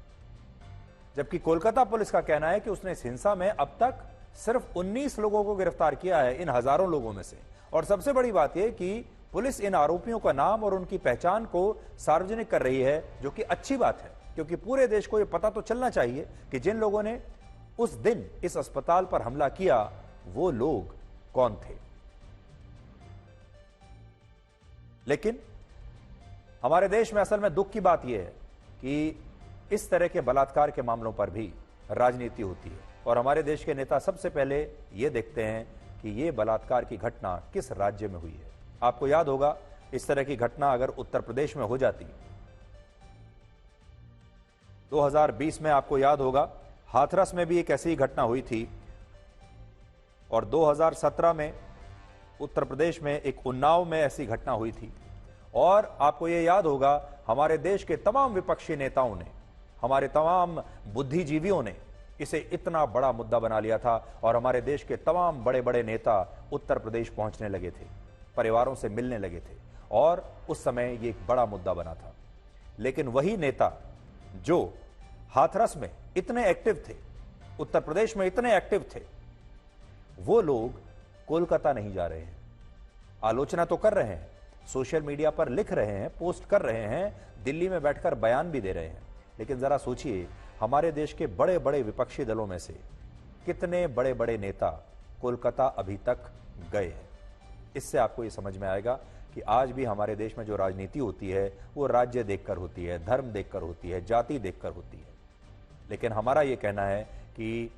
जबकि कोलकाता पुलिस का कहना है कि उसने इस हिंसा में अब तक सिर्फ 19 लोगों को गिरफ्तार किया है इन हजारों लोगों में से। और सबसे बड़ी बात यह कि पुलिस इन आरोपियों का नाम और उनकी पहचान को सार्वजनिक कर रही है, जो कि अच्छी बात है, क्योंकि पूरे देश को यह पता तो चलना चाहिए कि जिन लोगों ने उस दिन इस अस्पताल पर हमला किया वो लोग कौन थे। लेकिन हमारे देश में असल में दुख की बात यह है कि इस तरह के बलात्कार के मामलों पर भी राजनीति होती है और हमारे देश के नेता सबसे पहले यह देखते हैं कि यह बलात्कार की घटना किस राज्य में हुई है। आपको याद होगा, इस तरह की घटना अगर उत्तर प्रदेश में हो जाती, 2020 में आपको याद होगा हाथरस में भी एक ऐसी ही घटना हुई थी और 2017 में उत्तर प्रदेश में एक उन्नाव में ऐसी घटना हुई थी। और आपको यह याद होगा हमारे देश के तमाम विपक्षी नेताओं ने, हमारे तमाम बुद्धिजीवियों ने इसे इतना बड़ा मुद्दा बना लिया था और हमारे देश के तमाम बड़े बड़े नेता उत्तर प्रदेश पहुंचने लगे थे, परिवारों से मिलने लगे थे और उस समय ये एक बड़ा मुद्दा बना था। लेकिन वही नेता जो हाथरस में इतने एक्टिव थे, उत्तर प्रदेश में इतने एक्टिव थे, वो लोग कोलकाता नहीं जा रहे हैं। आलोचना तो कर रहे हैं, सोशल मीडिया पर लिख रहे हैं, पोस्ट कर रहे हैं, दिल्ली में बैठकर बयान भी दे रहे हैं, लेकिन जरा सोचिए हमारे देश के बड़े बड़े विपक्षी दलों में से कितने बड़े बड़े नेता कोलकाता अभी तक गए हैं। इससे आपको यह समझ में आएगा कि आज भी हमारे देश में जो राजनीति होती है वो राज्य देखकर होती है, धर्म देखकर होती है, जाति देखकर होती है। लेकिन हमारा ये कहना है कि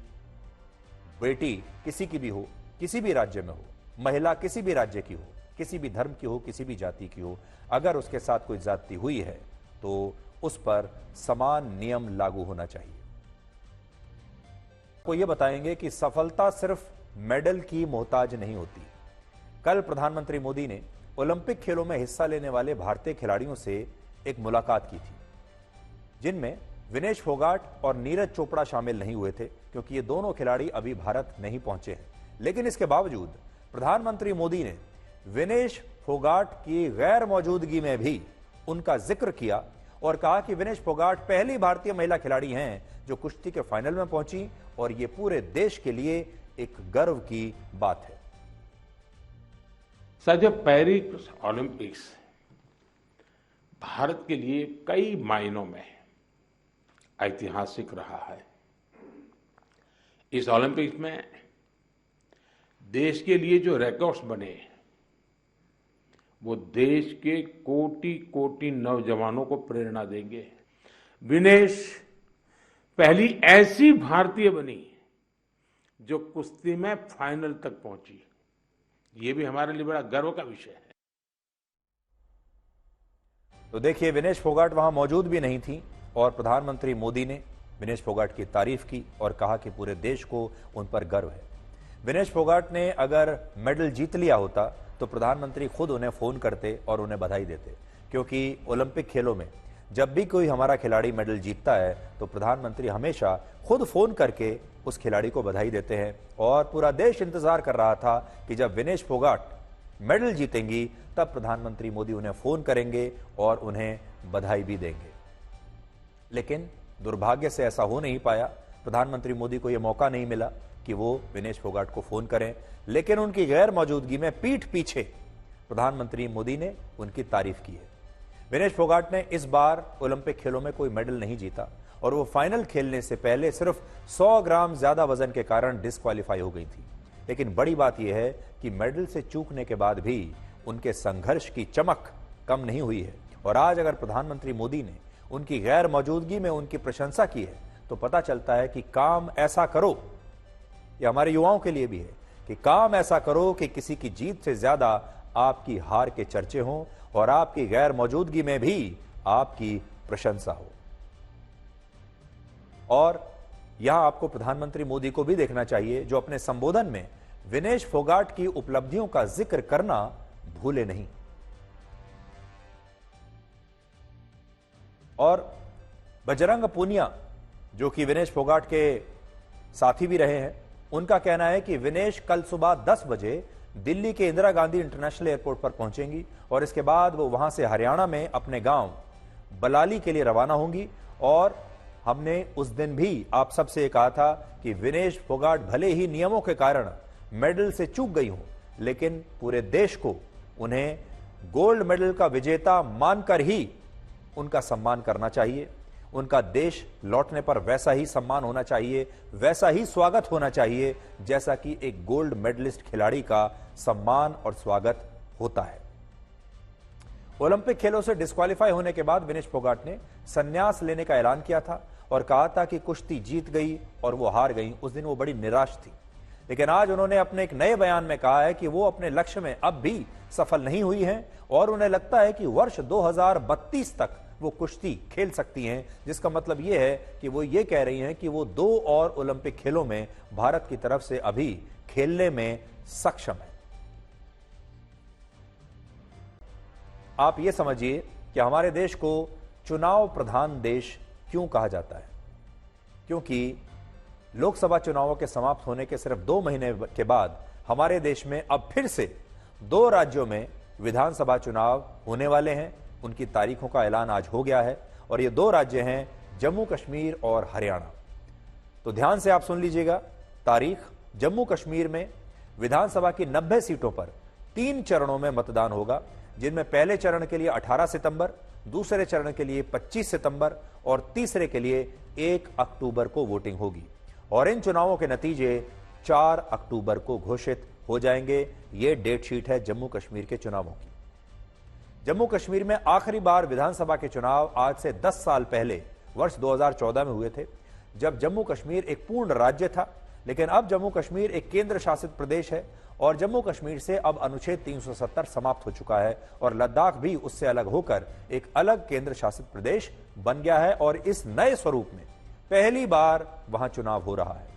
बेटी किसी की भी हो, किसी भी राज्य में हो, महिला किसी भी राज्य की हो, किसी भी धर्म की हो, किसी भी जाति की हो, अगर उसके साथ कोई ज्यादती हुई है तो उस पर समान नियम लागू होना चाहिए। को ये बताएंगे कि सफलता सिर्फ मेडल की मोहताज नहीं होती। कल प्रधानमंत्री मोदी ने ओलंपिक खेलों में हिस्सा लेने वाले भारतीय खिलाड़ियों से एक मुलाकात की थी, जिनमें विनेश फोगाट और नीरज चोपड़ा शामिल नहीं हुए थे, क्योंकि ये दोनों खिलाड़ी अभी भारत नहीं पहुंचे हैं। लेकिन इसके बावजूद प्रधानमंत्री मोदी ने विनेश फोगाट की गैर मौजूदगी में भी उनका जिक्र किया और कहा कि विनेश फोगाट पहली भारतीय महिला खिलाड़ी हैं जो कुश्ती के फाइनल में पहुंची, और ये पूरे देश के लिए एक गर्व की बात है। साथियों, पेरिस ओलंपिक्स भारत के लिए कई मायनों में ऐतिहासिक रहा है। इस ओलंपिक्स में देश के लिए जो रिकॉर्ड्स बने वो देश के कोटि कोटि नौजवानों को प्रेरणा देंगे। विनेश पहली ऐसी भारतीय बनी जो कुश्ती में फाइनल तक पहुंची। ये भी हमारे लिए बड़ा गर्व का विषय है। तो देखिए, विनेश फोगाट वहां मौजूद भी नहीं थी और प्रधानमंत्री मोदी ने विनेश फोगाट की तारीफ की और कहा कि पूरे देश को उन पर गर्व है। विनेश फोगाट ने अगर मेडल जीत लिया होता तो प्रधानमंत्री खुद उन्हें फोन करते और उन्हें बधाई देते, क्योंकि ओलंपिक खेलों में जब भी कोई हमारा खिलाड़ी मेडल जीतता है तो प्रधानमंत्री हमेशा खुद फोन करके उस खिलाड़ी को बधाई देते हैं। और पूरा देश इंतजार कर रहा था कि जब विनेश फोगाट मेडल जीतेंगी तब प्रधानमंत्री मोदी उन्हें फोन करेंगे और उन्हें बधाई भी देंगे। लेकिन दुर्भाग्य से ऐसा हो नहीं पाया। प्रधानमंत्री मोदी को यह मौका नहीं मिला कि वो विनेश फोगाट को फोन करें, लेकिन उनकी गैर मौजूदगी में पीठ पीछे प्रधानमंत्री मोदी ने उनकी तारीफ की है। विनेश फोगाट ने इस बार ओलंपिक खेलों में कोई मेडल नहीं जीता और वो फाइनल खेलने से पहले सिर्फ 100 ग्राम ज्यादा वजन के कारण डिस्क्वालीफाई हो गई थी। लेकिन बड़ी बात यह है कि मेडल से चूकने के बाद भी उनके संघर्ष की चमक कम नहीं हुई है। और आज अगर प्रधानमंत्री मोदी ने उनकी गैर मौजूदगी में उनकी प्रशंसा की है तो पता चलता है कि काम ऐसा करो, यह हमारे युवाओं के लिए भी है कि काम ऐसा करो कि किसी की जीत से ज्यादा आपकी हार के चर्चे हों और आपकी गैर मौजूदगी में भी आपकी प्रशंसा हो। और यहां आपको प्रधानमंत्री मोदी को भी देखना चाहिए, जो अपने संबोधन में विनेश फोगाट की उपलब्धियों का जिक्र करना भूले नहीं। और बजरंग पूनिया, जो कि विनेश फोगाट के साथी भी रहे हैं, उनका कहना है कि विनेश कल सुबह 10 बजे दिल्ली के इंदिरा गांधी इंटरनेशनल एयरपोर्ट पर पहुंचेंगी और इसके बाद वो वहां से हरियाणा में अपने गांव बलाली के लिए रवाना होंगी। और हमने उस दिन भी आप सबसे ये कहा था कि विनेश फोगाट भले ही नियमों के कारण मेडल से चूक गई हो, लेकिन पूरे देश को उन्हें गोल्ड मेडल का विजेता मानकर ही उनका सम्मान करना चाहिए। उनका देश लौटने पर वैसा ही सम्मान होना चाहिए, वैसा ही स्वागत होना चाहिए जैसा कि एक गोल्ड मेडलिस्ट खिलाड़ी का सम्मान और स्वागत होता है। ओलंपिक खेलों से डिस्क्वालीफाई होने के बाद विनेश फोगाट ने संन्यास लेने का ऐलान किया था और कहा था कि कुश्ती जीत गई और वो हार गई। उस दिन वो बड़ी निराश थी, लेकिन आज उन्होंने अपने एक नए बयान में कहा है कि वो अपने लक्ष्य में अब भी सफल नहीं हुई हैं और उन्हें लगता है कि वर्ष 2032 तक वो कुश्ती खेल सकती हैं, जिसका मतलब ये है कि वो ये कह रही हैं कि वो 2 और ओलंपिक खेलों में भारत की तरफ से अभी खेलने में सक्षम है। आप ये समझिए कि हमारे देश को चुनाव प्रधान देश क्यों कहा जाता है, क्योंकि लोकसभा चुनावों के समाप्त होने के सिर्फ 2 महीने के बाद हमारे देश में अब फिर से 2 राज्यों में विधानसभा चुनाव होने वाले हैं। उनकी तारीखों का ऐलान आज हो गया है और ये 2 राज्य हैं जम्मू कश्मीर और हरियाणा। तो ध्यान से आप सुन लीजिएगा तारीख। जम्मू कश्मीर में विधानसभा की 90 सीटों पर 3 चरणों में मतदान होगा, जिनमें पहले चरण के लिए 18 सितंबर, दूसरे चरण के लिए 25 सितंबर और तीसरे के लिए 1 अक्टूबर को वोटिंग होगी। और इन चुनावों के नतीजे 4 अक्टूबर को घोषित हो जाएंगे। ये डेट शीट है जम्मू कश्मीर के चुनावों की। जम्मू कश्मीर में आखिरी बार विधानसभा के चुनाव आज से 10 साल पहले वर्ष 2014 में हुए थे, जब जम्मू कश्मीर एक पूर्ण राज्य था। लेकिन अब जम्मू कश्मीर एक केंद्र शासित प्रदेश है और जम्मू कश्मीर से अब अनुच्छेद 370 समाप्त हो चुका है और लद्दाख भी उससे अलग होकर एक अलग केंद्र शासित प्रदेश बन गया है और इस नए स्वरूप में पहली बार वहां चुनाव हो रहा है।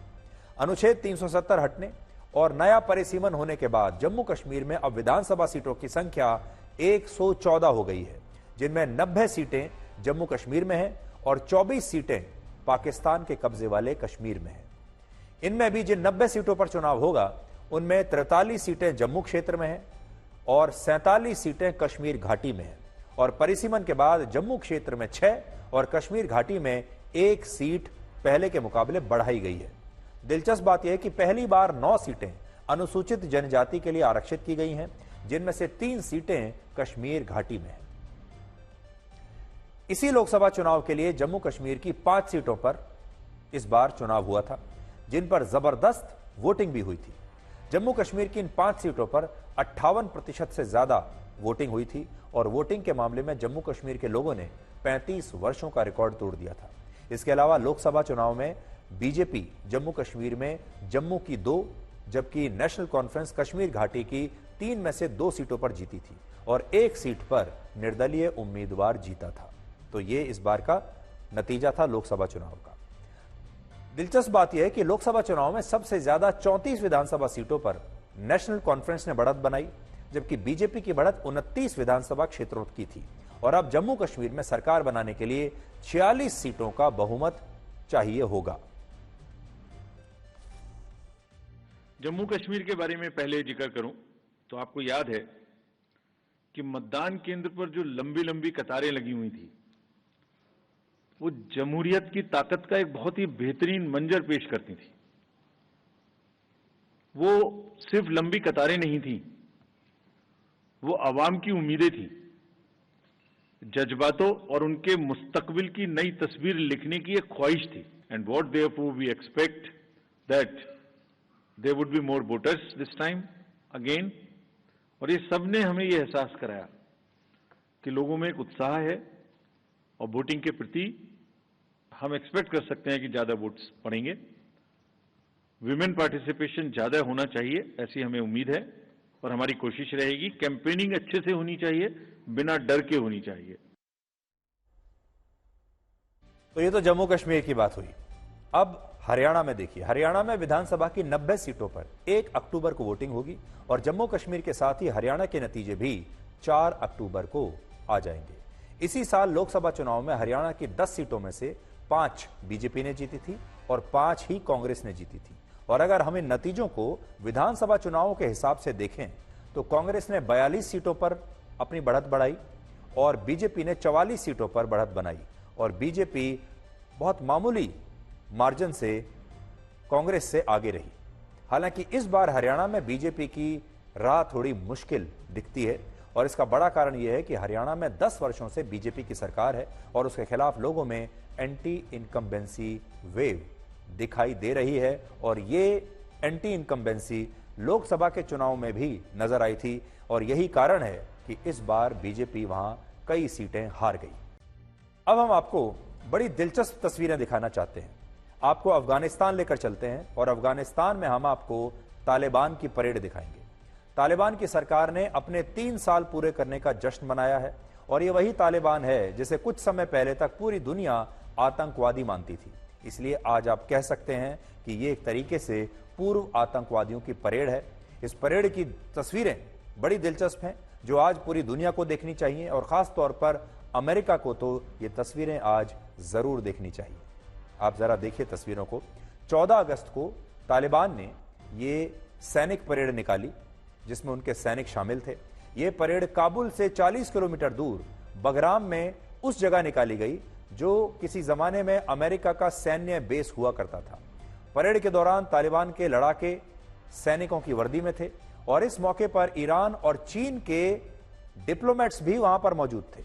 अनुच्छेद 370 हटने और नया परिसीमन होने के बाद जम्मू कश्मीर में अब विधानसभा सीटों की संख्या 114 हो गई है, जिनमें 90 सीटें जम्मू कश्मीर में हैं और 24 सीटें पाकिस्तान के कब्जे वाले कश्मीर में हैं। इनमें भी जिन 90 सीटों पर चुनाव होगा उनमें 43 सीटें जम्मू क्षेत्र में हैं और 47 सीटें कश्मीर घाटी में हैं और परिसीमन के बाद जम्मू क्षेत्र में 6 और कश्मीर घाटी में 1 सीट पहले के मुकाबले बढ़ाई गई है। दिलचस्प बात यह है कि पहली बार 9 सीटें अनुसूचित जनजाति के लिए आरक्षित की गई हैं, जिनमें से 3 सीटें कश्मीर घाटी में हैं। इसी लोकसभा चुनाव के लिए जम्मू कश्मीर की 5 सीटों पर इस बार चुनाव हुआ था, जिन पर जबरदस्त वोटिंग भी हुई थी। जम्मू कश्मीर की इन 5 सीटों पर 58% से ज्यादा वोटिंग हुई थी और वोटिंग के मामले में जम्मू कश्मीर के लोगों ने 35 वर्षों का रिकॉर्ड तोड़ दिया था। इसके अलावा लोकसभा चुनाव में बीजेपी जम्मू कश्मीर में जम्मू की 2 जबकि नेशनल कॉन्फ्रेंस कश्मीर घाटी की 3 में से 2 सीटों पर जीती थी और 1 सीट पर निर्दलीय उम्मीदवार जीता था। तो ये इस बार का नतीजा था लोकसभा चुनाव का। दिलचस्प बात यह है कि लोकसभा चुनाव में सबसे ज्यादा 34 विधानसभा सीटों पर नेशनल कॉन्फ्रेंस ने बढ़त बनाई, जबकि बीजेपी की बढ़त 29 विधानसभा क्षेत्रों की थी और अब जम्मू कश्मीर में सरकार बनाने के लिए 46 सीटों का बहुमत चाहिए होगा। जम्मू कश्मीर के बारे में पहले जिक्र करूं तो आपको याद है कि मतदान केंद्र पर जो लंबी लंबी कतारें लगी हुई थी वो जमहूरियत की ताकत का एक बहुत ही बेहतरीन मंजर पेश करती थी। वो सिर्फ लंबी कतारें नहीं थी, वो अवाम की उम्मीदें थी, जज्बातों और उनके मुस्तकबिल की नई तस्वीर लिखने की एक ख्वाहिश थी। And what therefore we expect that there would be more voters this time again. और ये सब ने हमें ये एहसास कराया कि लोगों में एक उत्साह है और वोटिंग के प्रति हम एक्सपेक्ट कर सकते हैं कि ज्यादा वोट्स पड़ेंगे। विमेन पार्टिसिपेशन ज्यादा होना चाहिए, ऐसी हमें उम्मीद है और हमारी कोशिश रहेगी। कैंपेनिंग अच्छे से होनी चाहिए, बिना डर के होनी चाहिए। तो ये तो जम्मू कश्मीर की बात हुई। अब हरियाणा में देखिए, हरियाणा में विधानसभा की 90 सीटों पर 1 अक्टूबर को वोटिंग होगी और जम्मू कश्मीर के साथ ही हरियाणा के नतीजे भी 4 अक्टूबर को आ जाएंगे। इसी साल लोकसभा चुनाव में हरियाणा की 10 सीटों में से 5 बीजेपी ने जीती थी और 5 ही कांग्रेस ने जीती थी। और अगर हम इन नतीजों को विधानसभा चुनावों के हिसाब से देखें तो कांग्रेस ने 42 सीटों पर अपनी बढ़त बढ़ाई और बीजेपी ने 44 सीटों पर बढ़त बनाई और बीजेपी बहुत मामूली मार्जिन से कांग्रेस से आगे रही। हालांकि इस बार हरियाणा में बीजेपी की राह थोड़ी मुश्किल दिखती है और इसका बड़ा कारण यह है कि हरियाणा में 10 वर्षों से बीजेपी की सरकार है और उसके खिलाफ लोगों में एंटी इनकम्बेंसी वेव दिखाई दे रही है और ये एंटी इनकम्बेंसी लोकसभा के चुनाव में भी नजर आई थी और यही कारण है कि इस बार बीजेपी वहां कई सीटें हार गई। अब हम आपको बड़ी दिलचस्प तस्वीरें दिखाना चाहते हैं। आपको अफगानिस्तान लेकर चलते हैं और अफगानिस्तान में हम आपको तालिबान की परेड दिखाएंगे। तालिबान की सरकार ने अपने 3 साल पूरे करने का जश्न मनाया है और ये वही तालिबान है जिसे कुछ समय पहले तक पूरी दुनिया आतंकवादी मानती थी। इसलिए आज आप कह सकते हैं कि ये एक तरीके से पूर्व आतंकवादियों की परेड है। इस परेड की तस्वीरें बड़ी दिलचस्प हैं जो आज पूरी दुनिया को देखनी चाहिए और खास तौर पर अमेरिका को तो ये तस्वीरें आज जरूर देखनी चाहिए। आप जरा देखिए तस्वीरों को। 14 अगस्त को तालिबान ने ये सैनिक परेड निकाली जिसमें उनके सैनिक शामिल थे। ये परेड काबुल से 40 किलोमीटर दूर बगराम में उस जगह निकाली गई जो किसी जमाने में अमेरिका का सैन्य बेस हुआ करता था। परेड के दौरान तालिबान के लड़ाके सैनिकों की वर्दी में थे और इस मौके पर ईरान और चीन के डिप्लोमेट्स भी वहां पर मौजूद थे।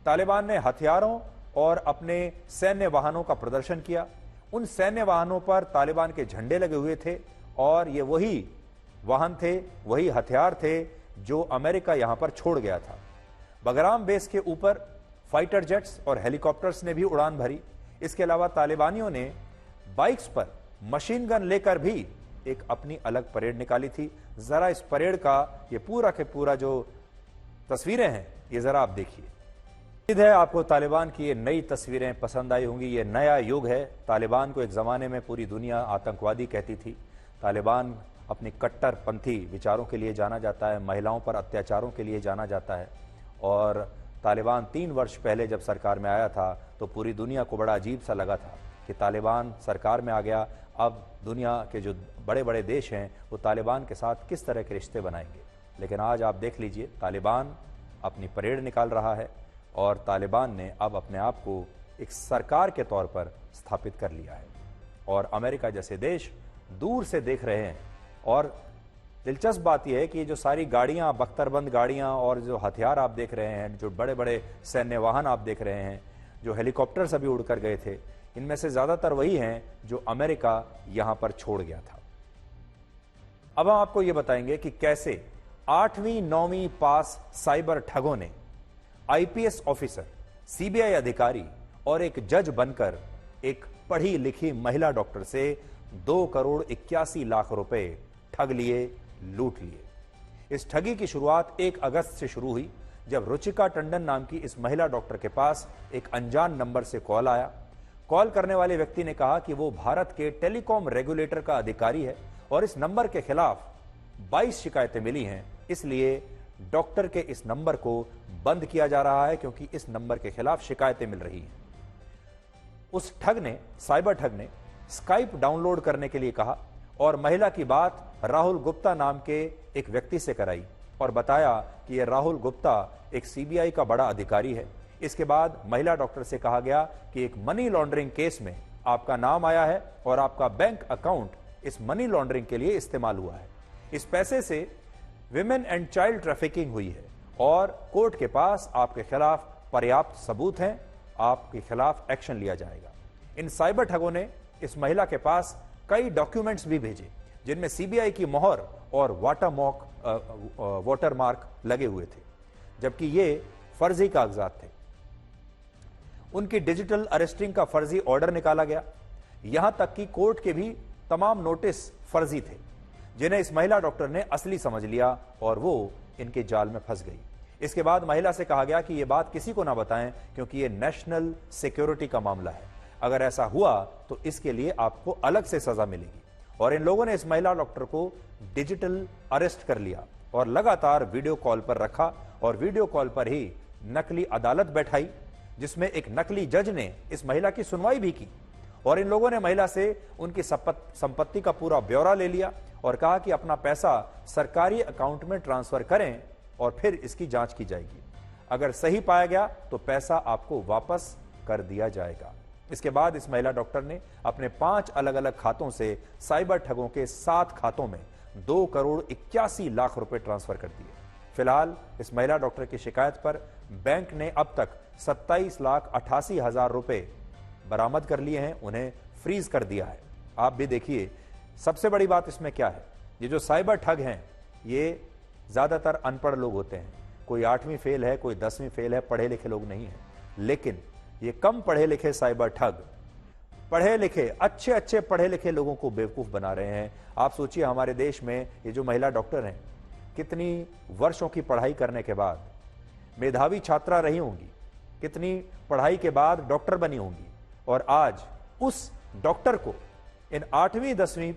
तालिबान ने हथियारों और अपने सैन्य वाहनों का प्रदर्शन किया। उन सैन्य वाहनों पर तालिबान के झंडे लगे हुए थे और ये वही वाहन थे, वही हथियार थे जो अमेरिका यहां पर छोड़ गया था। बगराम बेस के ऊपर फाइटर जेट्स और हेलीकॉप्टर्स ने भी उड़ान भरी। इसके अलावा तालिबानियों ने बाइक्स पर मशीन गन लेकर भी एक अपनी अलग परेड निकाली थी। जरा इस परेड का ये पूरा के पूरा जो तस्वीरें हैं ये जरा आप देखिए। उम्मीद है आपको तालिबान की ये नई तस्वीरें पसंद आई होंगी। ये नया युग है। तालिबान को एक जमाने में पूरी दुनिया आतंकवादी कहती थी। तालिबान अपनी कट्टरपंथी विचारों के लिए जाना जाता है, महिलाओं पर अत्याचारों के लिए जाना जाता है। और तालिबान 3 वर्ष पहले जब सरकार में आया था तो पूरी दुनिया को बड़ा अजीब सा लगा था कि तालिबान सरकार में आ गया, अब दुनिया के जो बड़े बड़े देश हैं वो तालिबान के साथ किस तरह के रिश्ते बनाएंगे। लेकिन आज आप देख लीजिए, तालिबान अपनी परेड निकाल रहा है और तालिबान ने अब अपने आप को एक सरकार के तौर पर स्थापित कर लिया है और अमेरिका जैसे देश दूर से देख रहे हैं। और दिलचस्प बात यह है कि जो सारी गाड़ियां, बख्तरबंद गाड़ियां और जो हथियार आप देख रहे हैं, जो बड़े बड़े सैन्य वाहन आप देख रहे हैं, जो हेलीकॉप्टर्स अभी उड़कर गए थे, इनमें से ज्यादातर वही हैं जो अमेरिका यहां पर छोड़ गया था। अब हम आपको यह बताएंगे कि कैसे 8वीं 9वीं पास साइबर ठगों ने आईपीएस ऑफिसर, सीबीआई अधिकारी और एक जज बनकर एक पढ़ी लिखी महिला डॉक्टर से 2 करोड़ 81 लाख रुपए ठग लिए, लूट लिए। इस ठगी की शुरुआत 1 अगस्त से शुरू हुई जब रुचिका टंडन नाम की इस महिला डॉक्टर के पास एक अनजान नंबर से कॉल आया। कॉल करने वाले व्यक्ति ने कहा कि वो भारत के टेलीकॉम रेगुलेटर का अधिकारी है और इस नंबर के खिलाफ 22 शिकायतें मिली हैं, इसलिए डॉक्टर के इस नंबर को बंद किया जा रहा है क्योंकि इस नंबर के खिलाफ शिकायतें मिल रही हैं। उस ठग ने, साइबर ठग ने स्काइप डाउनलोड करने के लिए कहा और महिला की बात राहुल गुप्ता नाम के एक व्यक्ति से कराई और बताया कि यह राहुल गुप्ता एक सीबीआई का बड़ा अधिकारी है। इसके बाद महिला डॉक्टर से कहा गया कि एक मनी लॉन्ड्रिंग केस में आपका नाम आया है और आपका बैंक अकाउंट इस मनी लॉन्ड्रिंग के लिए इस्तेमाल हुआ है। इस पैसे से विमेन एंड चाइल्ड ट्रैफिकिंग हुई है और कोर्ट के पास आपके खिलाफ पर्याप्त सबूत हैं, आपके खिलाफ एक्शन लिया जाएगा। इन साइबर ठगों ने इस महिला के पास कई डॉक्यूमेंट्स भी भेजे जिनमें सीबीआई की मोहर और वाटरमार्क लगे हुए थे, जबकि ये फर्जी कागजात थे। उनकी डिजिटल अरेस्टिंग का फर्जी ऑर्डर निकाला गया। यहां तक कि कोर्ट के भी तमाम नोटिस फर्जी थे जिन्हें इस महिला डॉक्टर ने असली समझ लिया और वो इनके जाल में फंस गई। इसके बाद महिला से कहा गया कि यह बात किसी को ना बताएं क्योंकि यह नेशनल सिक्योरिटी का मामला है। अगर ऐसा हुआ तो इसके लिए आपको अलग से सजा मिलेगी। और इन लोगों ने इस महिला डॉक्टर को डिजिटल अरेस्ट कर लिया और लगातार वीडियो कॉल पर रखा और वीडियो कॉल पर ही नकली अदालत बैठाई जिसमें एक नकली जज ने इस महिला की सुनवाई भी की। और इन लोगों ने महिला से उनकी संपत्ति का पूरा ब्यौरा ले लिया और कहा कि अपना पैसा सरकारी अकाउंट में ट्रांसफर करें और फिर इसकी जांच की जाएगी। अगर सही पाया गया तो पैसा आपको वापस कर दिया जाएगा। इसके बाद इस महिला डॉक्टर ने अपने 5 अलग अलग खातों से साइबर ठगों के 7 खातों में 2 करोड़ 81 लाख रुपए ट्रांसफर कर दिए। फिलहाल इस महिला डॉक्टर की शिकायत पर बैंक ने अब तक 27,88,000 रुपए बरामद कर लिए हैं, उन्हें फ्रीज कर दिया है। आप भी देखिए, सबसे बड़ी बात इसमें क्या है, ये जो साइबर ठग हैं ये ज्यादातर अनपढ़ लोग होते हैं। कोई 8वीं फेल है, कोई 10वीं फेल है, पढ़े लिखे लोग नहीं हैं। लेकिन ये कम पढ़े लिखे साइबर ठग पढ़े लिखे, अच्छे पढ़े लिखे लोगों को बेवकूफ बना रहे हैं। आप सोचिए, हमारे देश में ये जो महिला डॉक्टर हैं कितनी वर्षों की पढ़ाई करने के बाद मेधावी छात्रा रही होंगी, कितनी पढ़ाई के बाद डॉक्टर बनी होंगी, और आज उस डॉक्टर को इन 8वीं 10वीं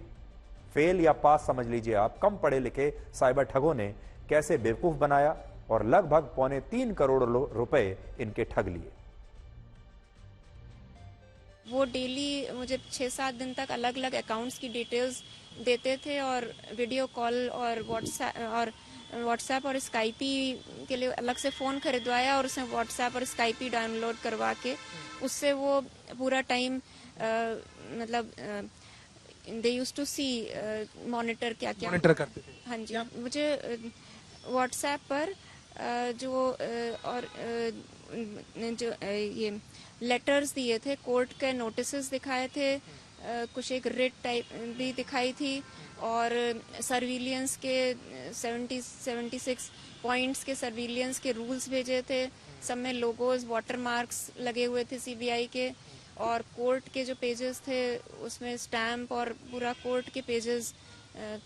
फेल या पास समझ लीजिए आप, कम पढ़े लिखे साइबर ठगों ने कैसे बेवकूफ बनाया और लगभग 3.25 करोड़ रुपए इनके ठग लिए। वो डेली मुझे 6-7 दिन तक अलग अलग अकाउंट्स की डिटेल्स देते थे और वीडियो कॉल और व्हाट्सएप और स्काइपी के लिए अलग से फ़ोन खरीदवाया और उसमें व्हाट्सएप और स्काइपी डाउनलोड करवा के उससे वो पूरा टाइम मतलब they used to see monitor क्या मॉनिटर करते थे। हाँ जी, मुझे व्हाट्सएप पर जो ये लेटर्स दिए थे, कोर्ट के नोटिसेस दिखाए थे, कुछ एक रिट टाइप भी दिखाई थी और सर्विलियंस के 76 पॉइंट्स के सर्विलियंस के रूल्स भेजे थे। सब में लोगोज वाटर मार्क्स लगे हुए थे सीबीआई के, और कोर्ट के जो पेजेस थे उसमें स्टैम्प और पूरा कोर्ट के पेजेस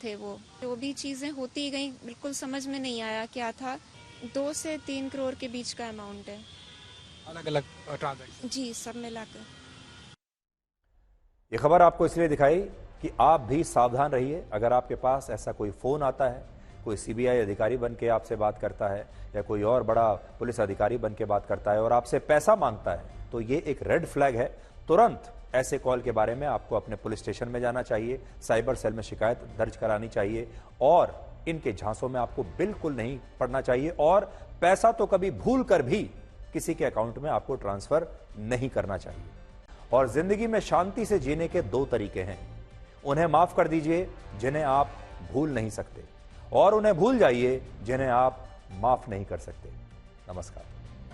थे। वो जो भी चीज़ें होती गई बिल्कुल समझ में नहीं आया क्या था। 2 से 3 करोड़ के बीच का अमाउंट है, अलग अलग ट्रांजैक्शन जी, सब मिलाकर। ये खबर आपको इसलिए दिखाई कि आप भी सावधान रहिए। अगर आपके पास ऐसा कोई फोन आता है, कोई सीबीआई अधिकारी बन के आपसे बात करता है या कोई और बड़ा पुलिस अधिकारी बन के बात करता है और आपसे पैसा मांगता है, तो ये एक रेड फ्लैग है। तुरंत ऐसे कॉल के बारे में आपको अपने पुलिस स्टेशन में जाना चाहिए, साइबर सेल में शिकायत दर्ज करानी चाहिए और इनके झांसों में आपको बिल्कुल नहीं पड़ना चाहिए। और पैसा तो कभी भूल कर भी किसी के अकाउंट में आपको ट्रांसफर नहीं करना चाहिए। और जिंदगी में शांति से जीने के 2 तरीके हैं। उन्हें माफ कर दीजिए जिन्हें आप भूल नहीं सकते, और उन्हें भूल जाइए जिन्हें आप माफ नहीं कर सकते। नमस्कार।